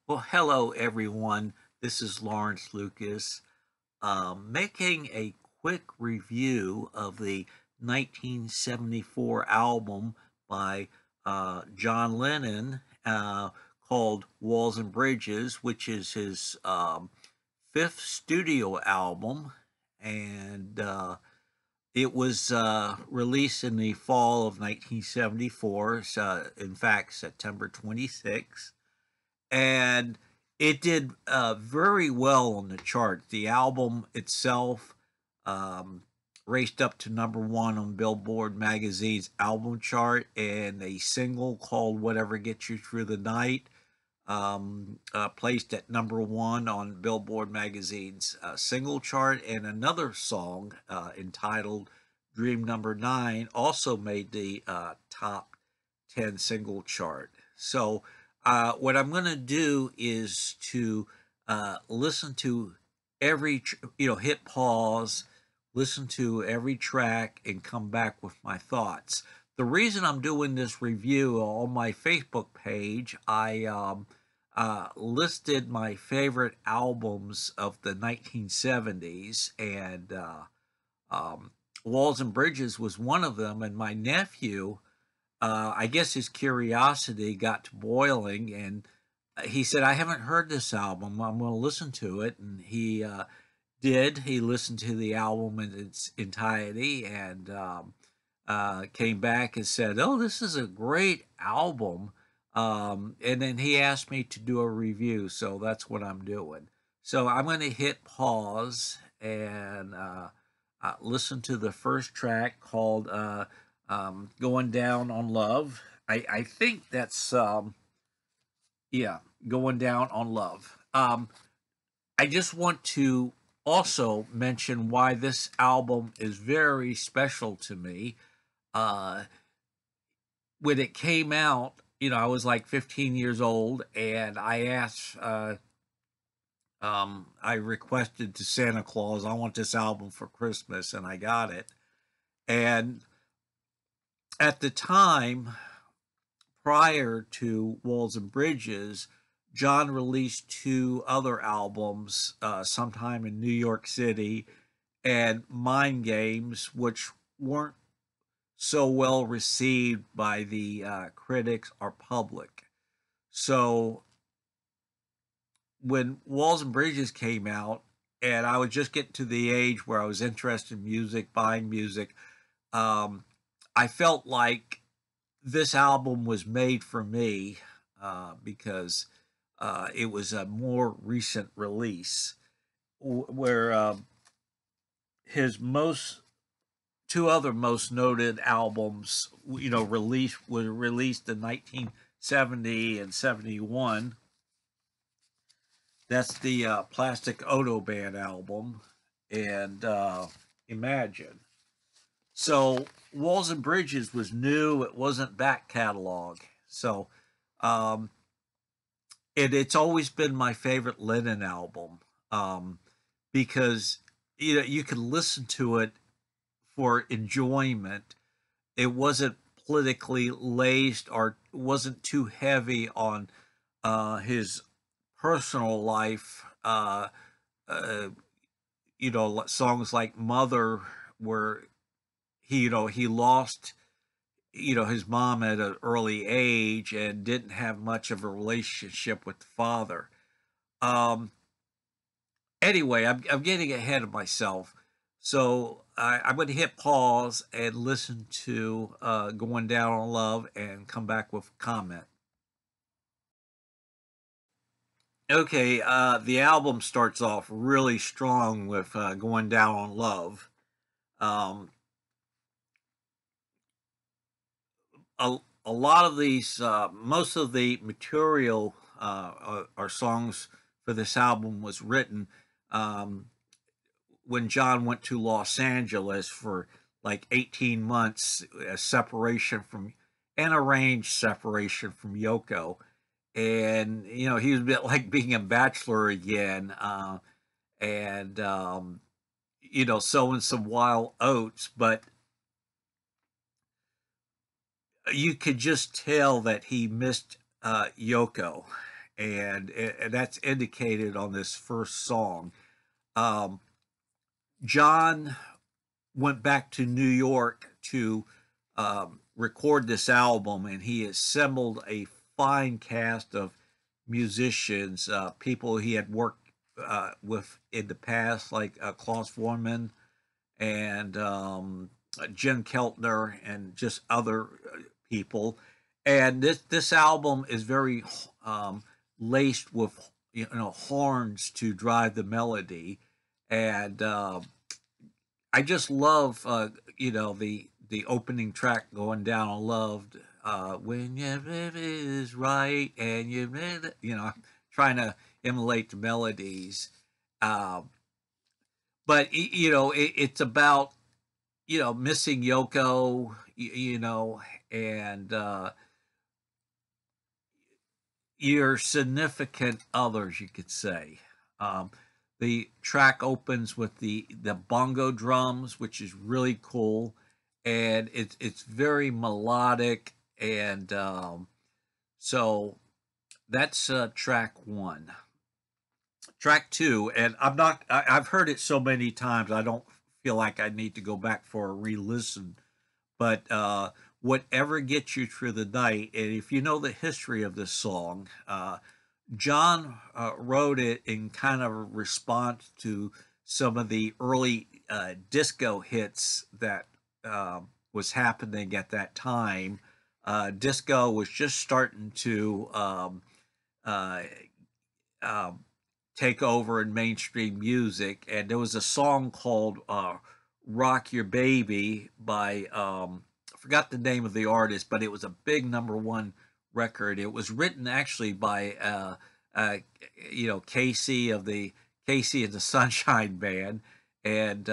Well, hello everyone. This is Lawrence Lucas, making a quick review of the 1974 album by John Lennon called Walls and Bridges, which is his fifth studio album. And it was released in the fall of 1974, in fact, September 26th, and it did very well on the charts. The album itself um, raced up to number one on Billboard magazine's album chart, and a single called "Whatever Gets You Through the Night" placed at number one on Billboard magazine's single chart, and another song entitled "Dream Number Nine" also made the top 10 single chart. So what I'm going to do is to listen to every, hit pause, listen to every track, and come back with my thoughts. The reason I'm doing this review on my Facebook page, I listed my favorite albums of the 1970s, and Walls and Bridges was one of them. And my nephew, I guess his curiosity got to boiling, and he said, "I haven't heard this album. I'm going to listen to it." And he did. He listened to the album in its entirety, and came back and said, "Oh, this is a great album." And then he asked me to do a review, so that's what I'm doing. So I'm going to hit pause and listen to the first track called "Going Down on Love." I think that's yeah, "Going Down on Love." I just want to also mention why this album is very special to me. Uh, when it came out, I was like 15 years old, and I requested to Santa Claus, "I want this album for Christmas," and I got it. And at the time, prior to Walls and Bridges, John released two other albums sometime in New York City, and Mind Games, which weren't so well received by the critics or public. So when Walls and Bridges came out, and I was just getting to the age where I was interested in music, buying music, um, I felt like this album was made for me because it was a more recent release, where his most two other most noted albums, were released in 1970 and 71. That's the Plastic Ono Band album and Imagine. So Walls and Bridges was new. It wasn't back catalog. So um, it's always been my favorite Lennon album, um, because you can listen to it for enjoyment. It wasn't politically laced or wasn't too heavy on his personal life. Uh, songs like "Mother," where he lost his mom at an early age and didn't have much of a relationship with the father. Um, anyway, I'm getting ahead of myself. So I'm going to hit pause and listen to "Going Down on Love" and come back with a comment. Okay, the album starts off really strong with "Going Down on Love." Um, a lot of these, most of the material or songs for this album was written um, when John went to Los Angeles for like 18 months, a separation from an arranged separation from Yoko. And, he was a bit like being a bachelor again, and, sowing some wild oats, but you could just tell that he missed Yoko. and that's indicated on this first song. Um, John went back to New York to record this album, and he assembled a fine cast of musicians, people he had worked with in the past, like Klaus Voormann and Jen Keltner, and just other people. And this album is very laced with horns to drive the melody, and I just love the opening track going down. I loved when you live is right and trying to emulate the melodies. Uh, but it's about missing Yoko, and your significant others, you could say. Um, the track opens with the bongo drums, which is really cool, and it's very melodic, and so that's track one. Track two, and I've heard it so many times, I don't feel like I need to go back for a re-listen, but whatever gets you through the night. And if you know the history of this song, John wrote it in kind of a response to some of the early disco hits that was happening at that time. Disco was just starting to uh, um, take over in mainstream music, and there was a song called "Rock Your Baby" by I forgot the name of the artist, but it was a big number one record. It was written actually by uh, Casey of the Casey and the Sunshine Band, and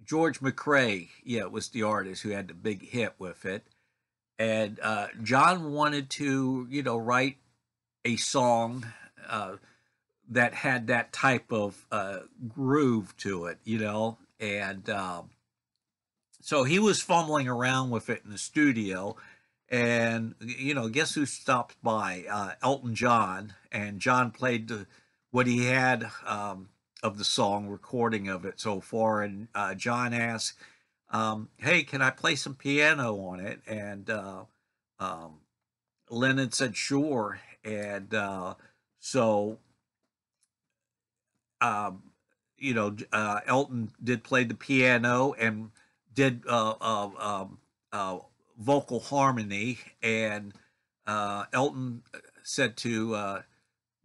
George McRae, was the artist who had the big hit with it. And John wanted to, write a song that had that type of groove to it, and so he was fumbling around with it in the studio, and guess who stopped by? Elton John, and John played what he had of the song recording of it so far, and John asked, "Hey, can I play some piano on it?" And um, Lennon said, "Sure," and so um, Elton did play the piano and did vocal harmony, and Elton said to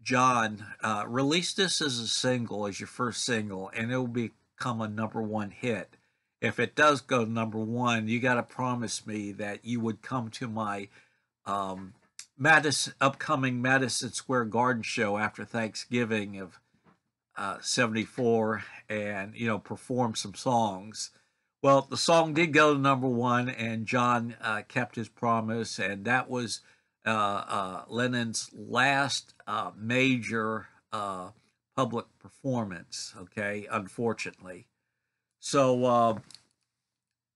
John, "Release this as a single, as your first single, and it will become a number one hit. If it does go number one, you got to promise me that you would come to my um, upcoming Madison Square Garden show after Thanksgiving of '74, and perform some songs." Well, the song did go to number one, and John kept his promise, and that was Lennon's last major public performance. Okay, unfortunately. So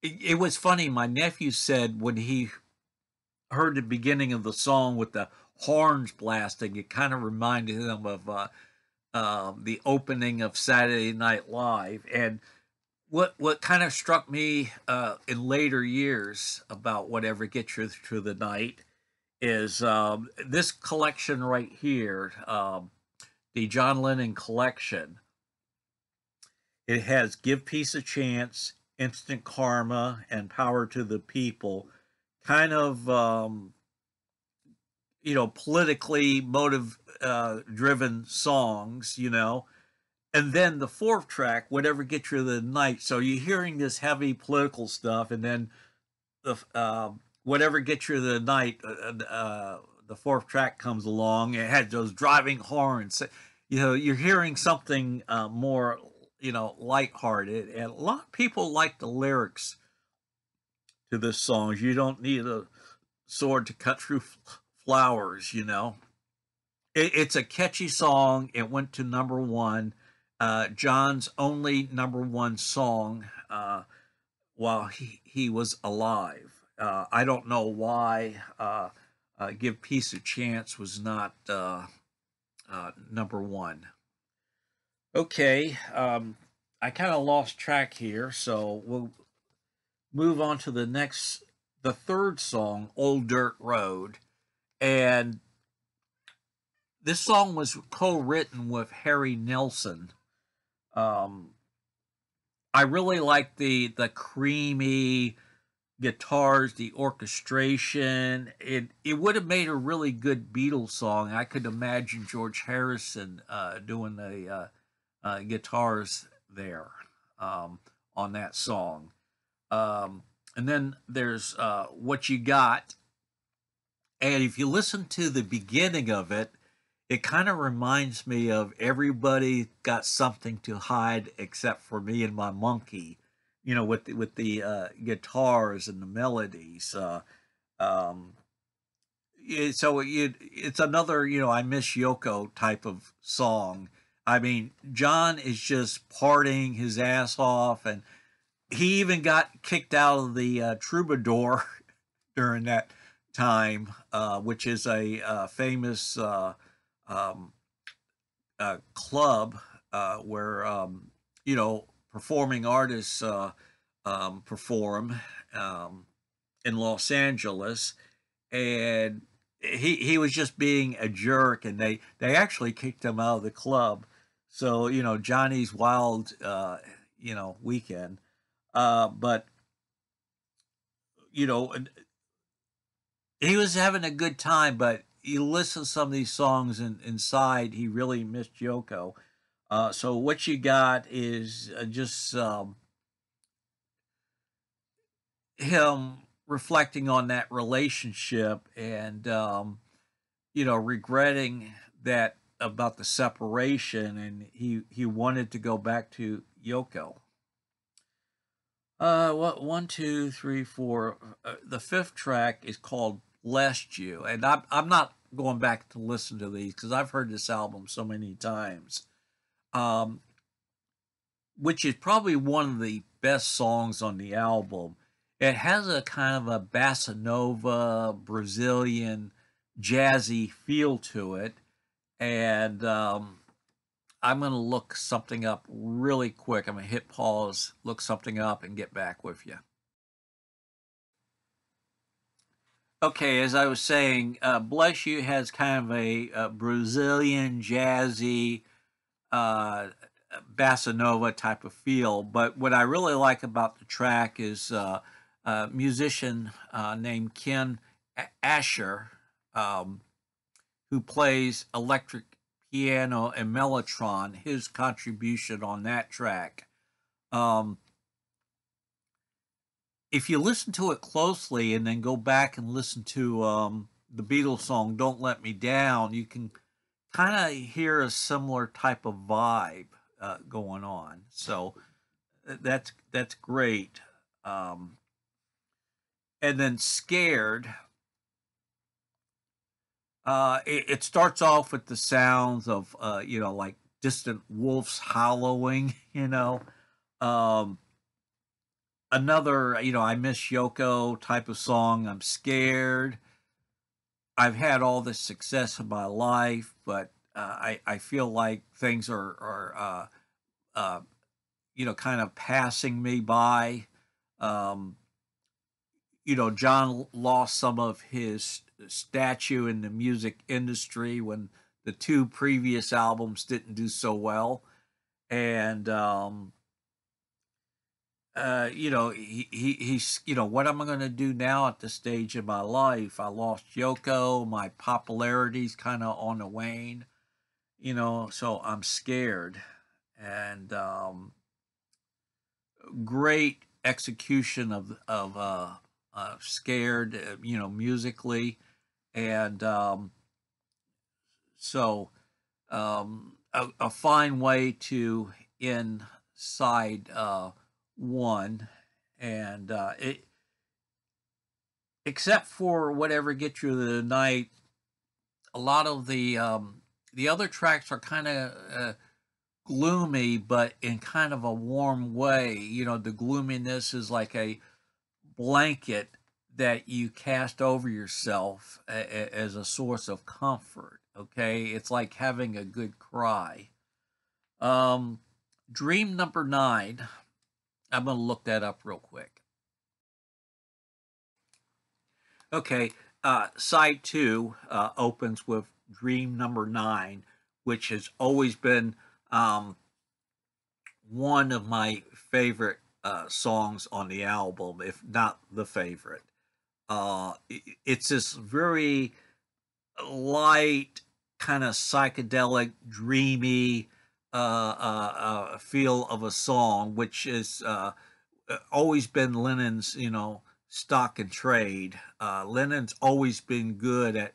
it was funny. My nephew said when he heard the beginning of the song with the horns blasting, it kind of reminded him of the opening of Saturday Night Live. And what kind of struck me in later years about Whatever Gets You Through the Night is this collection right here, the John Lennon collection. It has "Give Peace a Chance," "Instant Karma," and "Power to the People." Kind of politically motive driven songs, and then the fourth track, "Whatever Gets You Through the Night." So you're hearing this heavy political stuff, and then the "Whatever Gets You Through the Night," the fourth track comes along. It had those driving horns. You're hearing something more, lighthearted, and a lot of people like the lyrics to this song. You don't need a sword to cut through flowers. It's a catchy song. It went to number one. John's only number one song while he was alive. I don't know why. Give Peace a Chance was not number one. Okay, I kind of lost track here, so we'll move on to the third song, Old Dirt Road. And this song was co-written with Harry Nilsson. Um, I really like the creamy guitars, the orchestration. It would have made a really good Beatles song. I could imagine George Harrison doing the guitars there on that song. Um, and then there's What You Got. And if you listen to the beginning of it, it kind of reminds me of Everybody Got Something to Hide Except for Me and My Monkey, with the guitars and the melodies. Um, it's another, I Miss Yoko type of song. I mean, John is just partying his ass off, and he even got kicked out of the Troubadour during that time, which is a famous um, club where performing artists perform um, in Los Angeles, and he was just being a jerk, and they actually kicked him out of the club. So Johnny's Wild weekend, but you know he was having a good time, but you listen to some of these songs and inside he really missed Yoko. So what you got is just him reflecting on that relationship and regretting that about the separation, and he wanted to go back to Yoko. What 1, 2, 3, 4. The fifth track is called "Blessed You," and I'm not going back to listen to these because I've heard this album so many times. Um, which is probably one of the best songs on the album. It has a kind of a bossa nova, Brazilian, jazzy feel to it, and I'm going to look something up really quick. I'm going to hit pause, look something up, and get back with you. Okay, as I was saying, Bless You has kind of a Brazilian jazzy uh, bossa nova type of feel. But what I really like about the track is a musician named Ken Asher, um, who plays electric piano and mellotron. His contribution on that track. Um, if you listen to it closely and then go back and listen to the Beatles song "Don't Let Me Down," you can kind of hear a similar type of vibe going on. So that's great. Um, and then "Scared." It starts off with the sounds of like distant wolves howling. Um, Another "I Miss Yoko" type of song. I'm scared. I've had all this success in my life, but I feel like things are kind of passing me by. Um, John lost some of his stature in the music industry when the two previous albums didn't do so well, and he's what am I going to do now at this stage in my life? I lost Yoko, my popularity's kind of on the wane, so I'm scared, and great execution of scared, musically, and so a fine way to end side one, and it except for Whatever Gets You Through the Night, a lot of the other tracks are kind of gloomy, but in kind of a warm way. The gloominess is like a blanket that you cast over yourself as a source of comfort. Okay, it's like having a good cry. Um, Dream number 9. I'm going to look that up real quick. Okay, side 2 opens with Dream number 9, which has always been one of my favorite songs on the album, if not the favorite. It's this very light, kind of psychedelic, dreamy feel of a song, which is always been Lennon's, stock and trade. Lennon's always been good at,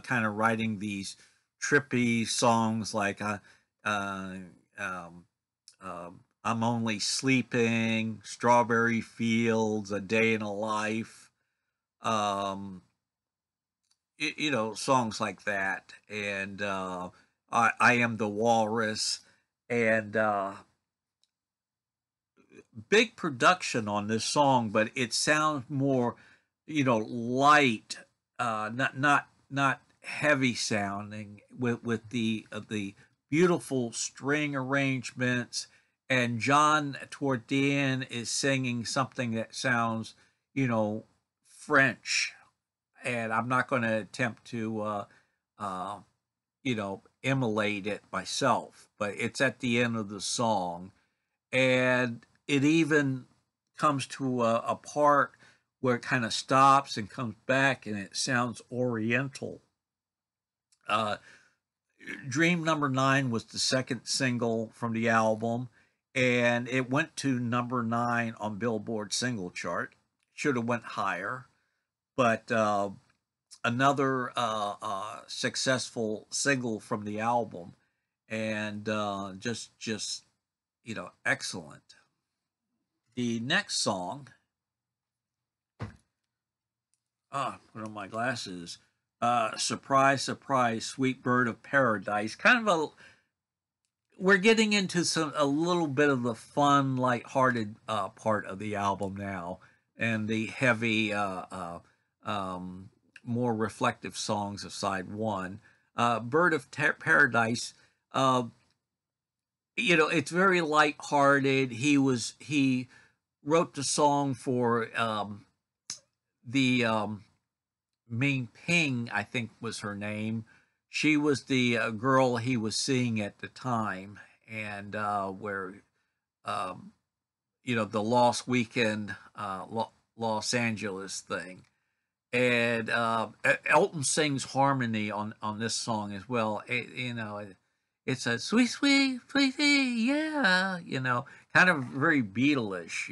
kind of writing these trippy songs like uh, um, I'm Only Sleeping, Strawberry Fields, A Day in a Life. Um, songs like that, and I Am the Walrus, and big production on this song, but it sounds more, light, not heavy sounding, with the beautiful string arrangements. And John toward the end is singing something that sounds, French, and I'm not going to attempt to, uh, emulate it myself. But it's at the end of the song, and it even comes to a part where it kind of stops and comes back, and it sounds Oriental. Uh, Dream number 9 was the second single from the album, and it went to number 9 on Billboard single chart. Should have went higher, but another successful single from the album, and just excellent. The next song, put on my glasses. Surprise, surprise, Sweet Bird of Paradise. Kind of a, we're getting into a little bit of the fun, lighthearted part of the album now, and the heavy, more reflective songs of side 1. Bird of Paradise. Uh, it's very lighthearted. He wrote the song for the Ming Ping, I think was her name. She was the girl he was seeing at the time, and where um, the Lost Weekend Los Angeles thing. And Elton sings harmony on this song as well. It's a sweet, sweet, sweetie, yeah, kind of very Beatles-ish,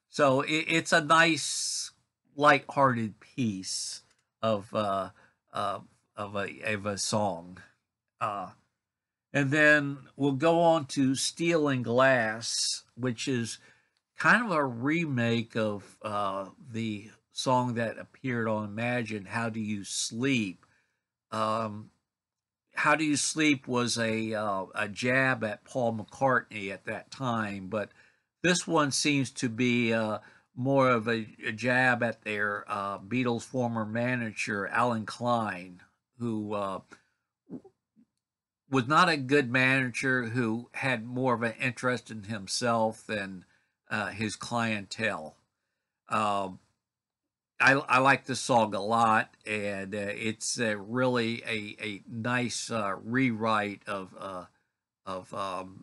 So it's a nice, light-hearted piece of uh, of a song. Uh, and then we'll go on to Steel and Glass, which is kind of a remake of the song that appeared on Imagine, How Do You Sleep? Um, How Do You Sleep was a jab at Paul McCartney at that time, but this one seems to be more of a jab at their Beatles' former manager, Alan Klein, who was not a good manager, who had more of an interest in himself than his clientele. Um, I like this song a lot, and it's really a nice rewrite of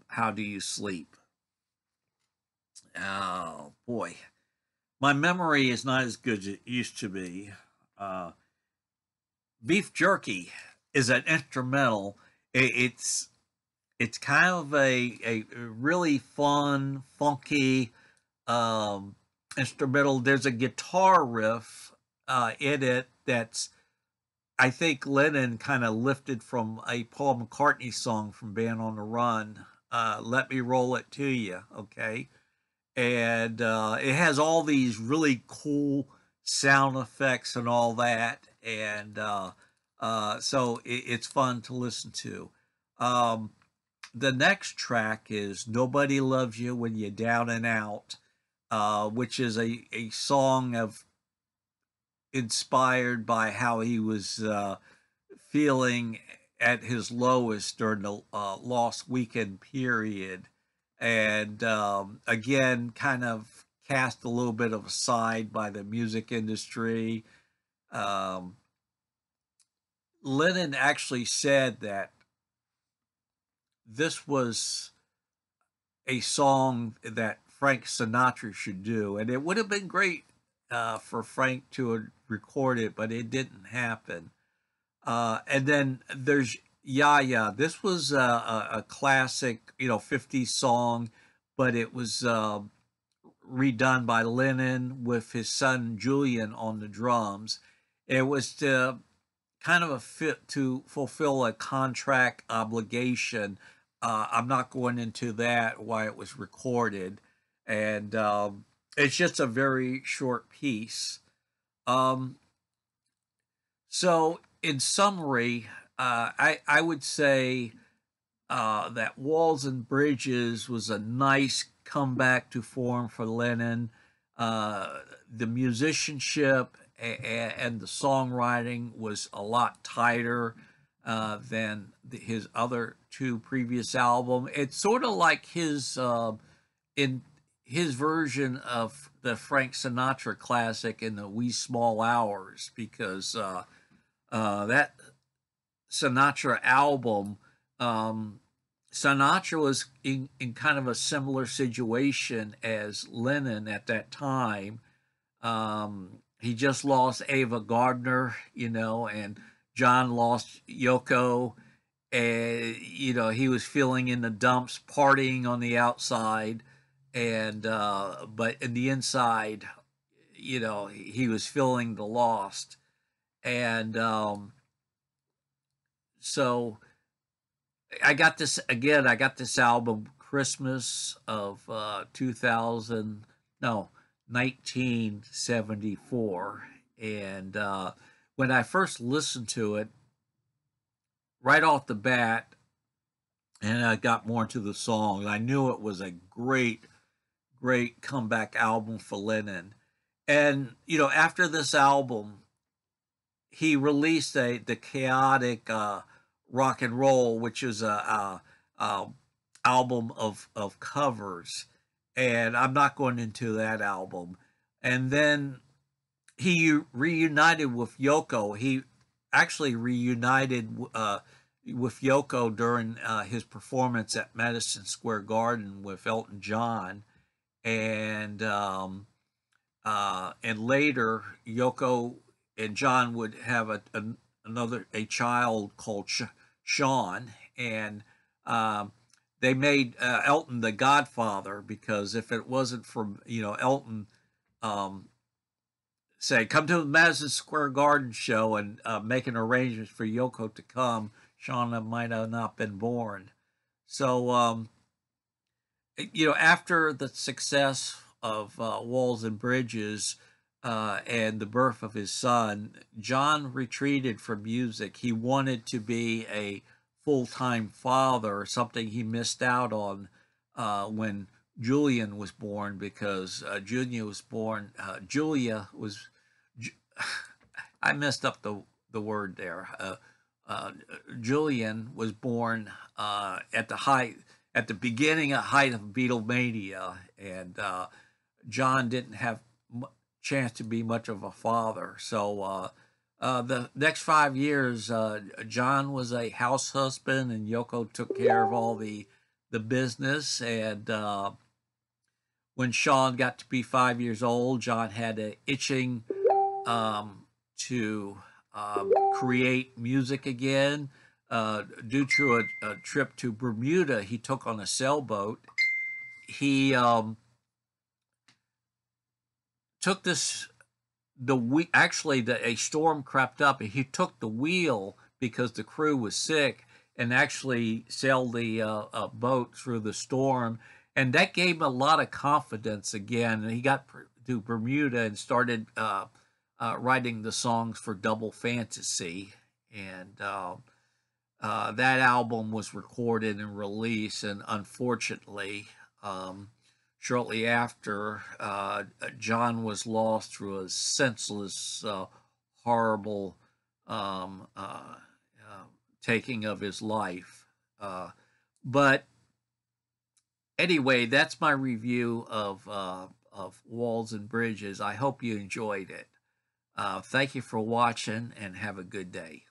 How Do You Sleep? Oh boy, my memory is not as good as it used to be. Uh, Beef Jerky is an instrumental. It's kind of a really fun, funky um, instrumental. There's a guitar riff in it that's, I think, Lennon kind of lifted from a Paul McCartney song from Band on the Run. Let Me Roll It to You, okay? And it has all these really cool sound effects and all that, and so it's fun to listen to. Um, the next track is Nobody Loves You When You're Down and Out, which is a song of inspired by how he was feeling at his lowest during the Lost Weekend period. And again, kind of cast a little bit of aside by the music industry. Um, Lennon actually said that this was a song that Frank Sinatra should do, and it would have been great for Frank to record it, but it didn't happen. And then there's Yeah Yeah. This was a classic, 50s song, but it was redone by Lennon with his son Julian on the drums. It was to kind of a fit to fulfill a contract obligation. I'm not going into that why it was recorded, and it's just a very short piece. Um, so, in summary, I would say that Walls and Bridges was a nice comeback to form for Lennon. The musicianship and the songwriting was a lot tighter than his other two previous albums. It's sort of like in his version of the Frank Sinatra classic in the Wee Small Hours, because that Sinatra album, um, Sinatra was in kind of a similar situation as Lennon at that time. He just lost Ava Gardner, and John lost Yoko. And, he was feeling in the dumps, partying on the outside. And, but in the inside, he was feeling the lost. And, so I got this album Christmas of 2000, no, 1974. And when I first listened to it, right off the bat, and I got more into the song, I knew it was a great comeback album for Lennon. And, after this album, he released the Chaotic Rock and Roll, which is a album of covers, and I'm not going into that album. And then he reunited with Yoko. He actually reunited with Yoko during his performance at Madison Square Garden with Elton John, and later Yoko and John would have a child called Sean, and they made Elton the godfather, because if it wasn't for Elton um, say come to the Madison Square Garden show and making arrangements for Yoko to come, Sean might have not been born. So after the success of Walls and Bridges and the birth of his son, John retreated from music. He wanted to be a full time father, something he missed out on when Julian was born, because Julia was, I messed up the word there. Uh, Julian was born at the beginning of height of Beatlemania, and John didn't have chance to be much of a father. So the next 5 years, John was a house husband, and Yoko took care of all the business. And when Sean got to be 5 years old, John had an itching to create music again. Due to a trip to Bermuda he took on a sailboat, he took this the we actually a storm crept up, and he took the wheel because the crew was sick, and actually sailed the boat through the storm, and that gave him a lot of confidence again. And he got to Bermuda and started writing the songs for Double Fantasy, and that album was recorded and released. And unfortunately, shortly after, John was lost through a senseless horrible um, taking of his life. But anyway, that's my review of Walls and Bridges. I hope you enjoyed it. Thank you for watching and have a good day.